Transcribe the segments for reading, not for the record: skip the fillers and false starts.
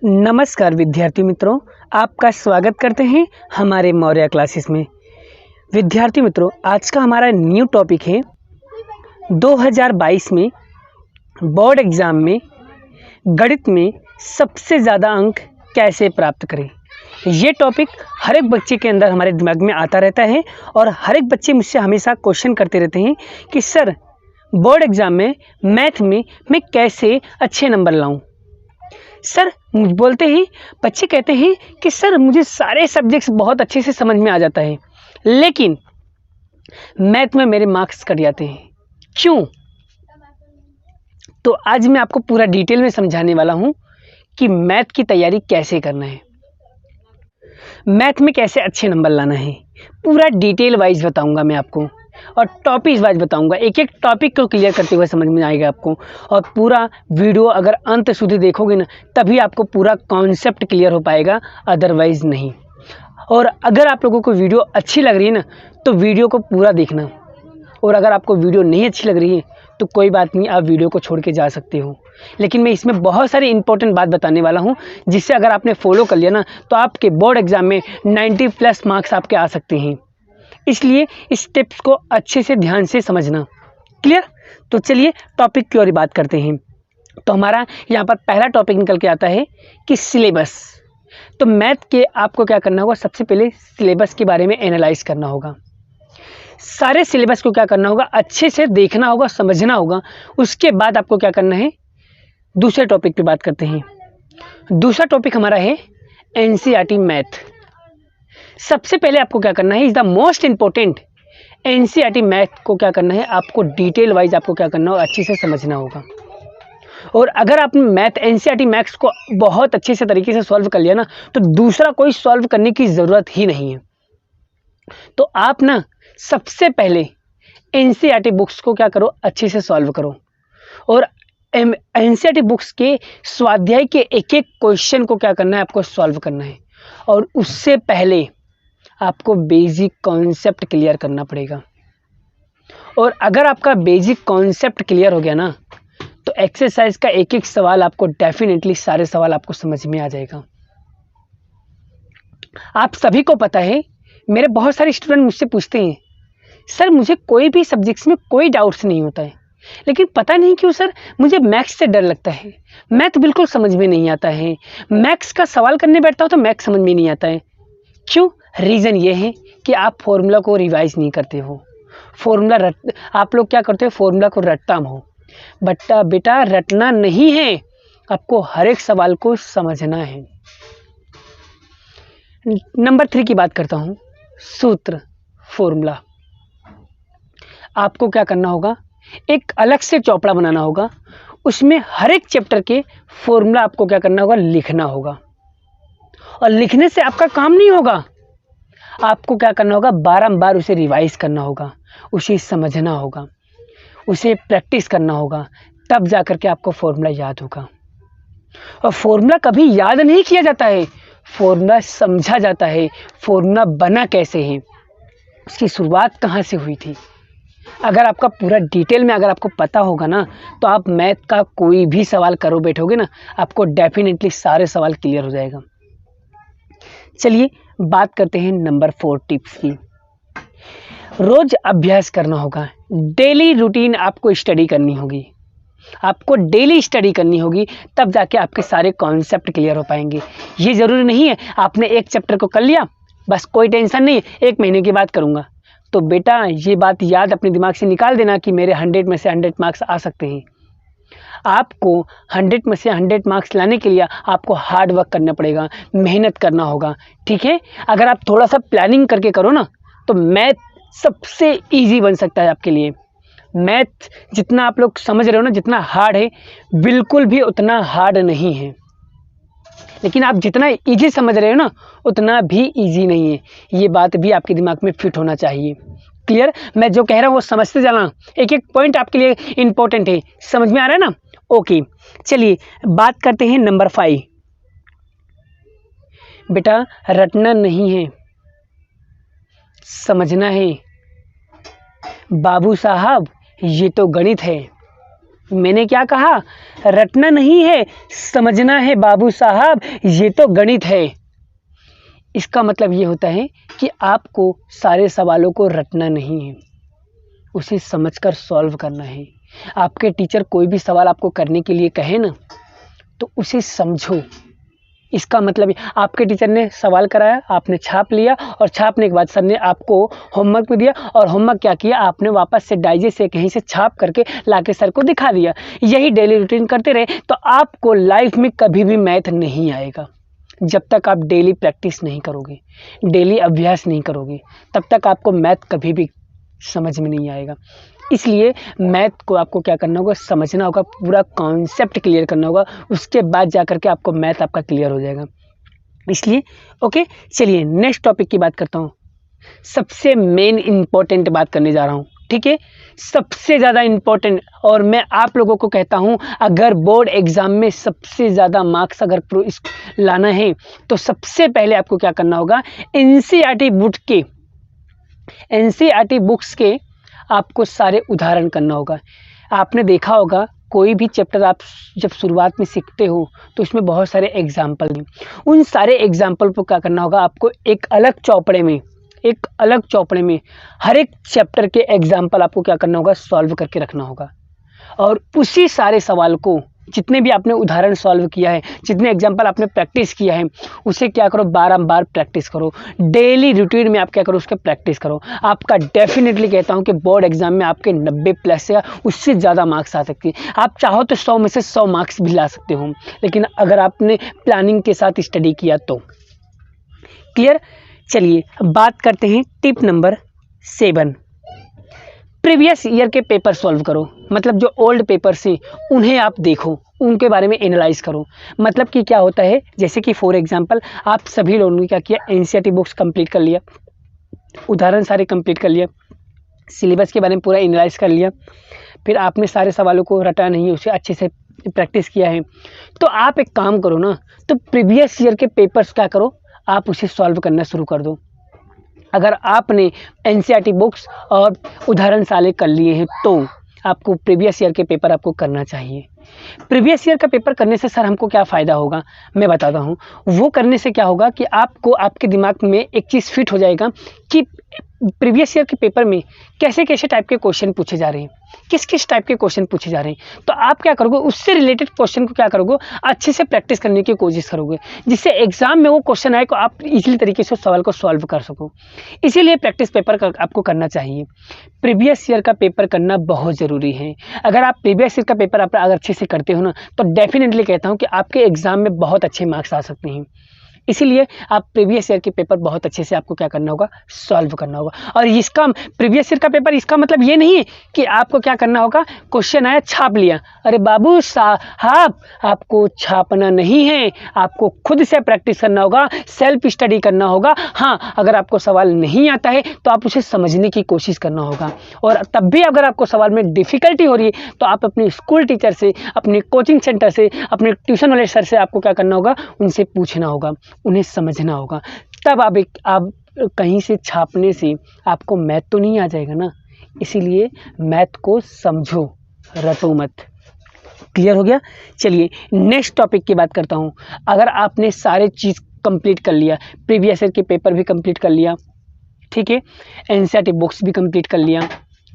नमस्कार विद्यार्थी मित्रों, आपका स्वागत करते हैं हमारे मौर्य क्लासेस में। विद्यार्थी मित्रों, आज का हमारा न्यू टॉपिक है 2022 में बोर्ड एग्ज़ाम में गणित में सबसे ज़्यादा अंक कैसे प्राप्त करें। ये टॉपिक हर एक बच्चे के अंदर हमारे दिमाग में आता रहता है और हर एक बच्चे मुझसे हमेशा क्वेश्चन करते रहते हैं कि सर बोर्ड एग्ज़ाम में मैथ में मैं कैसे अच्छे नंबर लाऊं। सर बोलते हैं, बच्चे कहते हैं कि सर मुझे सारे सब्जेक्ट्स बहुत अच्छे से समझ में आ जाता है, लेकिन मैथ में मेरे मार्क्स कट जाते हैं, क्यों? तो आज मैं आपको पूरा डिटेल में समझाने वाला हूं कि मैथ की तैयारी कैसे करना है, मैथ में कैसे अच्छे नंबर लाना है। पूरा डिटेल वाइज बताऊंगा मैं आपको और टॉपिक वाइज बताऊंगा। एक एक टॉपिक को क्लियर करते हुए समझ में आएगा आपको। और पूरा वीडियो अगर अंत સુધી देखोगे ना, तभी आपको पूरा कॉन्सेप्ट क्लियर हो पाएगा, अदरवाइज नहीं। और अगर आप लोगों को वीडियो अच्छी लग रही है ना, तो वीडियो को पूरा देखना। और अगर आपको वीडियो नहीं अच्छी लग रही है तो कोई बात नहीं, आप वीडियो को छोड़ के जा सकते हो। लेकिन मैं इसमें बहुत सारी इंपॉर्टेंट बात बताने वाला हूँ, जिससे अगर आपने फॉलो कर लिया ना, तो आपके बोर्ड एग्जाम में 90+ मार्क्स आपके आ सकते हैं। इसलिए इस टिप्स को अच्छे से ध्यान से समझना। क्लियर? तो चलिए टॉपिक की ओर बात करते हैं। तो हमारा यहाँ पर पहला टॉपिक निकल के आता है कि सिलेबस। तो मैथ के आपको क्या करना होगा, सबसे पहले सिलेबस के बारे में एनालाइज करना होगा। सारे सिलेबस को क्या करना होगा, अच्छे से देखना होगा, समझना होगा। उसके बाद आपको क्या करना है, दूसरे टॉपिक पे बात करते हैं। दूसरा टॉपिक हमारा है एनसीईआरटी मैथ। सबसे पहले आपको क्या करना है, is the most important NCERT math को क्या करना है, आपको डिटेल वाइज आपको क्या करना होगा, अच्छे से समझना होगा। और अगर आपने मैथ एनसीईआरटी मैथ्स को बहुत अच्छे से तरीके से सॉल्व कर लिया ना, तो दूसरा कोई सॉल्व करने की ज़रूरत ही नहीं है। तो आप ना सबसे पहले एनसीईआरटी बुक्स को क्या करो, अच्छे से सॉल्व करो। और एनसीईआरटी बुक्स के स्वाध्याय के एक एक क्वेश्चन को क्या करना है, आपको सॉल्व करना है। और उससे पहले आपको बेसिक कॉन्सेप्ट क्लियर करना पड़ेगा। और अगर आपका बेसिक कॉन्सेप्ट क्लियर हो गया ना, तो एक्सरसाइज का एक एक सवाल आपको डेफिनेटली, सारे सवाल आपको समझ में आ जाएगा। आप सभी को पता है, मेरे बहुत सारे स्टूडेंट मुझसे पूछते हैं, सर मुझे कोई भी सब्जेक्ट्स में कोई डाउट्स नहीं होता है, लेकिन पता नहीं क्यों सर मुझे मैथ्स से डर लगता है, मैथ बिल्कुल समझ में नहीं आता है, मैथ्स का सवाल करने बैठता हूँ तो मैथ्स समझ में नहीं आता है। क्यों? रीज़न ये है कि आप फॉर्मूला को रिवाइज नहीं करते हो। फॉर्मूला आप लोग क्या करते हो, फॉर्मूला को रटता हो। बट बेटा रटना नहीं है, आपको हर एक सवाल को समझना है। नंबर 3 की बात करता हूँ, सूत्र, फॉर्मूला। आपको क्या करना होगा, एक अलग से चौपड़ा बनाना होगा, उसमें हर एक चैप्टर के फॉर्मूला आपको क्या करना होगा, लिखना होगा। और लिखने से आपका काम नहीं होगा, आपको क्या करना होगा, बारंबार उसे रिवाइज करना होगा, उसे समझना होगा, उसे प्रैक्टिस करना होगा, तब जाकर के आपको फॉर्मूला याद होगा। और फॉर्मूला कभी याद नहीं किया जाता है, फॉर्मूला समझा जाता है। फॉर्मूला बना कैसे है, उसकी शुरुआत कहाँ से हुई थी। अगर आपका पूरा डिटेल में अगर आपको पता होगा ना, तो आप मैथ का कोई भी सवाल करो बैठोगे ना, आपको डेफिनेटली सारे सवाल क्लियर हो जाएगा। चलिए बात करते हैं नंबर 4 टिप्स की। रोज अभ्यास करना होगा, डेली रूटीन आपको स्टडी करनी होगी, आपको डेली स्टडी करनी होगी, तब जाके आपके सारे कॉन्सेप्ट क्लियर हो पाएंगे। ये ज़रूरी नहीं है आपने एक चैप्टर को कर लिया, बस कोई टेंशन नहीं, 1 महीने की बात करूँगा। तो बेटा ये बात याद अपने दिमाग से निकाल देना कि मेरे 100 में से 100 मार्क्स आ सकते हैं। आपको 100 में से 100 मार्क्स लाने के लिए आपको हार्ड वर्क करना पड़ेगा, मेहनत करना होगा। ठीक है? अगर आप थोड़ा सा प्लानिंग करके करो ना, तो मैथ सबसे इजी बन सकता है आपके लिए। मैथ जितना आप लोग समझ रहे हो ना, जितना हार्ड है, बिल्कुल भी उतना हार्ड नहीं है। लेकिन आप जितना इजी समझ रहे हो ना, उतना भी इजी नहीं है। ये बात भी आपके दिमाग में फिट होना चाहिए। क्लियर? मैं जो कह रहा हूँ वो समझते जाना, एक एक पॉइंट आपके लिए इंपॉर्टेंट है। समझ में आ रहा है ना? ओके, चलिए बात करते हैं नंबर 5। बेटा रटना नहीं है, समझना है। बाबू साहब ये तो गणित है, मैंने क्या कहा, रटना नहीं है, समझना है बाबू साहब, ये तो गणित है। इसका मतलब ये होता है कि आपको सारे सवालों को रटना नहीं है, उसे समझकर सॉल्व करना है। आपके टीचर कोई भी सवाल आपको करने के लिए कहे ना, तो उसे समझो। इसका मतलब आपके टीचर ने सवाल कराया, आपने छाप लिया, और छापने के बाद सर ने आपको होमवर्क भी दिया, और होमवर्क क्या किया, आपने वापस से डाइजेस्ट से कहीं से छाप करके लाके सर को दिखा दिया। यही डेली रूटीन करते रहे तो आपको लाइफ में कभी भी मैथ नहीं आएगा। जब तक आप डेली प्रैक्टिस नहीं करोगे, डेली अभ्यास नहीं करोगे, तब तक आपको मैथ कभी भी समझ में नहीं आएगा। इसलिए मैथ को आपको क्या करना होगा, समझना होगा, पूरा कॉन्सेप्ट क्लियर करना होगा, उसके बाद जाकर के आपको मैथ आपका क्लियर हो जाएगा। इसलिए ओके, चलिए नेक्स्ट टॉपिक की बात करता हूँ। सबसे मेन इंपॉर्टेंट बात करने जा रहा हूँ, ठीक है, सबसे ज़्यादा इंपॉर्टेंट। और मैं आप लोगों को कहता हूँ, अगर बोर्ड एग्जाम में सबसे ज़्यादा मार्क्स अगर लाना है तो सबसे पहले आपको क्या करना होगा, एनसीईआरटी बुक्स के आपको सारे उदाहरण करना होगा। आपने देखा होगा कोई भी चैप्टर आप जब शुरुआत में सीखते हो तो उसमें बहुत सारे एग्जाम्पल हैं। उन सारे एग्जाम्पल को क्या करना होगा, आपको एक अलग चौपड़े में हर एक चैप्टर के एग्जाम्पल आपको क्या करना होगा, सॉल्व करके रखना होगा। और उसी सारे सवाल को, जितने भी आपने उदाहरण सॉल्व किया है, जितने एग्जाम्पल आपने प्रैक्टिस किया है, उसे क्या करो, बारंबार प्रैक्टिस करो। डेली रूटीन में आप क्या करो, उसके प्रैक्टिस करो। आपका डेफिनेटली कहता हूं कि बोर्ड एग्जाम में आपके 90 प्लस या उससे ज़्यादा मार्क्स आ सकती है। आप चाहो तो 100 में से 100 मार्क्स भी ला सकते हो, लेकिन अगर आपने प्लानिंग के साथ स्टडी किया तो। क्लियर। चलिए बात करते हैं टिप नंबर 7, प्रीवियस ईयर के पेपर सॉल्व करो। मतलब जो ओल्ड पेपर्स हैं उन्हें आप देखो, उनके बारे में एनालाइज करो। मतलब कि क्या होता है, जैसे कि फॉर एग्जांपल आप सभी लोगों ने क्या किया, एनसीईआरटी बुक्स कंप्लीट कर लिया, उदाहरण सारे कंप्लीट कर लिया, सिलेबस के बारे में पूरा एनालाइज कर लिया, फिर आपने सारे सवालों को रटा नहीं, उसे अच्छे से प्रैक्टिस किया है, तो आप एक काम करो ना, तो प्रीवियस ईयर के पेपर्स क्या करो, आप उसे सॉल्व करना शुरू कर दो। अगर आपने एनसीईआरटी बुक्स और उदाहरण सारे कर लिए हैं तो आपको प्रीवियस ईयर के पेपर आपको करना चाहिए। प्रीवियस ईयर का पेपर करने से सर हमको क्या फ़ायदा होगा, मैं बताता हूँ। वो करने से क्या होगा कि आपको आपके दिमाग में एक चीज़ फिट हो जाएगा कि प्रीवियस ईयर के पेपर में कैसे कैसे टाइप के क्वेश्चन पूछे जा रहे हैं, किस किस टाइप के क्वेश्चन पूछे जा रहे हैं। तो आप क्या करोगे, उससे रिलेटेड क्वेश्चन को क्या करोगे, अच्छे से प्रैक्टिस करने की कोशिश करोगे, जिससे एग्जाम में वो क्वेश्चन आए को आप इजीली तरीके से सवाल को सॉल्व कर सको। इसीलिए प्रैक्टिस पेपर आपको करना चाहिए। प्रीवियस ईयर का पेपर करना बहुत ज़रूरी है। अगर आप प्रीवियस ईयर का पेपर आप अगर अच्छे से करते हो ना, तो डेफिनेटली कहता हूँ कि आपके एग्जाम में बहुत अच्छे मार्क्स आ सकते हैं। इसीलिए आप प्रीवियस ईयर के पेपर बहुत अच्छे से आपको क्या करना होगा, सॉल्व करना होगा। और इसका प्रीवियस ईयर का पेपर, इसका मतलब ये नहीं है कि आपको क्या करना होगा, क्वेश्चन आया छाप लिया। अरे बाबू साहब, आपको छापना नहीं है, आपको खुद से प्रैक्टिस करना होगा, सेल्फ स्टडी करना होगा। हाँ, अगर आपको सवाल नहीं आता है तो आप उसे समझने की कोशिश करना होगा। और तब भी अगर आपको सवाल में डिफ़िकल्टी हो रही है तो आप अपने स्कूल टीचर से, अपने कोचिंग सेंटर से, अपने ट्यूशन वाले सर से आपको क्या करना होगा, उनसे पूछना होगा, उन्हें समझना होगा। तब आप कहीं से छापने से आपको मैथ तो नहीं आ जाएगा ना। इसीलिए मैथ को समझो, रटो मत। क्लियर हो गया। चलिए नेक्स्ट टॉपिक की बात करता हूँ। अगर आपने सारे चीज़ कंप्लीट कर लिया, प्रीवियस ईयर के पेपर भी कंप्लीट कर लिया, ठीक है, एनसीईआरटी बुक्स भी कंप्लीट कर लिया,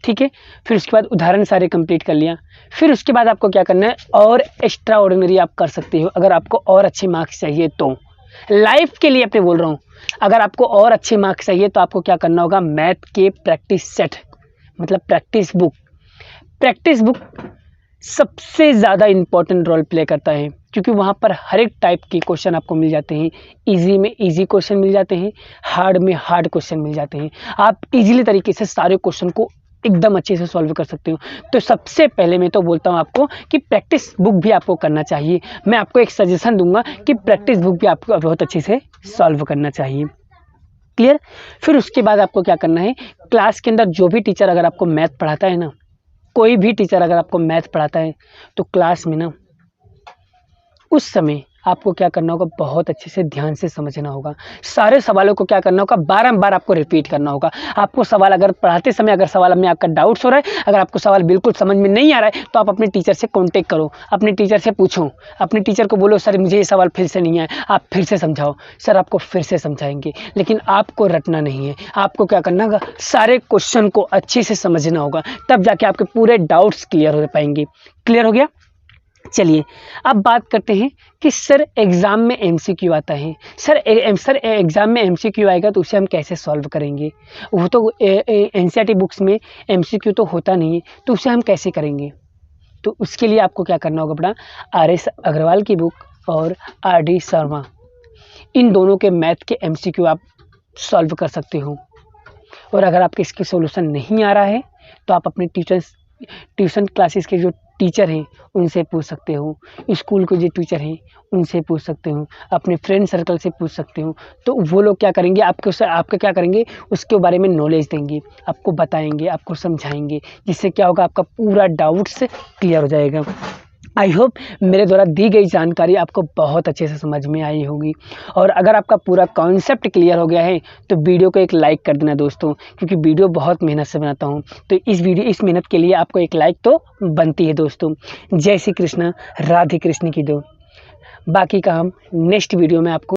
ठीक है, फिर उसके बाद उदाहरण सारे कंप्लीट कर लिया, फिर उसके बाद आपको क्या करना है, और एक्स्ट्रा ऑर्डिनरी आप कर सकते हो। अगर आपको और अच्छे मार्क्स चाहिए तो, लाइफ के लिए अपने बोल रहा हूँ, अगर आपको और अच्छे मार्क्स चाहिए तो आपको क्या करना होगा, मैथ के प्रैक्टिस सेट, मतलब प्रैक्टिस बुक सबसे ज़्यादा इम्पोर्टेंट रोल प्ले करता है, क्योंकि वहाँ पर हर एक टाइप के क्वेश्चन आपको मिल जाते हैं। इजी में इजी क्वेश्चन मिल जाते हैं, हार्ड में हार्ड क्वेश्चन मिल जाते हैं। आप इजीली तरीके से सारे क्वेश्चन को एकदम अच्छे से सॉल्व कर सकते हो। तो सबसे पहले मैं तो बोलता हूँ आपको कि प्रैक्टिस बुक भी आपको करना चाहिए। मैं आपको एक सजेशन दूंगा कि प्रैक्टिस बुक भी आपको बहुत अच्छे से सॉल्व करना चाहिए। क्लियर। फिर उसके बाद आपको क्या करना है, क्लास के अंदर जो भी टीचर अगर आपको मैथ पढ़ाता है ना, कोई भी टीचर अगर आपको मैथ पढ़ाता है तो क्लास में ना उस समय आपको क्या करना होगा, बहुत अच्छे से ध्यान से समझना होगा। सारे सवालों को क्या करना होगा, बारंबार आपको रिपीट करना होगा। आपको सवाल अगर पढ़ाते समय अगर सवाल में आपका डाउट्स हो रहा है, अगर आपको सवाल बिल्कुल समझ में नहीं आ रहा है, तो आप अपने टीचर से कॉन्टेक्ट करो, अपने टीचर से पूछो, अपने टीचर को बोलो सर मुझे ये सवाल फिर से नहीं है, आप फिर से समझाओ। सर आपको फिर से समझाएंगे, लेकिन आपको रटना नहीं है। आपको क्या करना होगा, सारे क्वेश्चन को अच्छे से समझना होगा, तब जाके आपके पूरे डाउट्स क्लियर हो पाएंगे। क्लियर हो गया? चलिए अब बात करते हैं कि सर एग्ज़ाम में एमसीक्यू आता है। सर एग्ज़ाम में एमसीक्यू आएगा तो उसे हम कैसे सॉल्व करेंगे? वो तो एनसीईआरटी बुक्स में एमसीक्यू तो होता नहीं है, तो उसे हम कैसे करेंगे? तो उसके लिए आपको क्या करना होगा बेटा, आरएस अग्रवाल की बुक और आरडी शर्मा, इन दोनों के मैथ के एमसीक्यू आप सॉल्व कर सकते हो। और अगर आपके इसके सॉल्यूशन नहीं आ रहा है तो आप अपने ट्यूशन क्लासेस के जो टीचर हैं उनसे पूछ सकते हो, स्कूल के जो टीचर हैं उनसे पूछ सकते हो, अपने फ्रेंड सर्कल से पूछ सकते हो। तो वो लोग क्या करेंगे, आपके क्या करेंगे, उसके बारे में नॉलेज देंगे, आपको बताएंगे, आपको समझाएंगे, जिससे क्या होगा, आपका पूरा डाउट्स क्लियर हो जाएगा। आई होप मेरे द्वारा दी गई जानकारी आपको बहुत अच्छे से समझ में आई होगी। और अगर आपका पूरा कॉन्सेप्ट क्लियर हो गया है तो वीडियो को एक लाइक कर देना दोस्तों, क्योंकि वीडियो बहुत मेहनत से बनाता हूँ, तो इस मेहनत के लिए आपको एक लाइक तो बनती है दोस्तों। जय श्री कृष्ण, राधे कृष्ण की दो। बाकी का हम नेक्स्ट वीडियो में आपको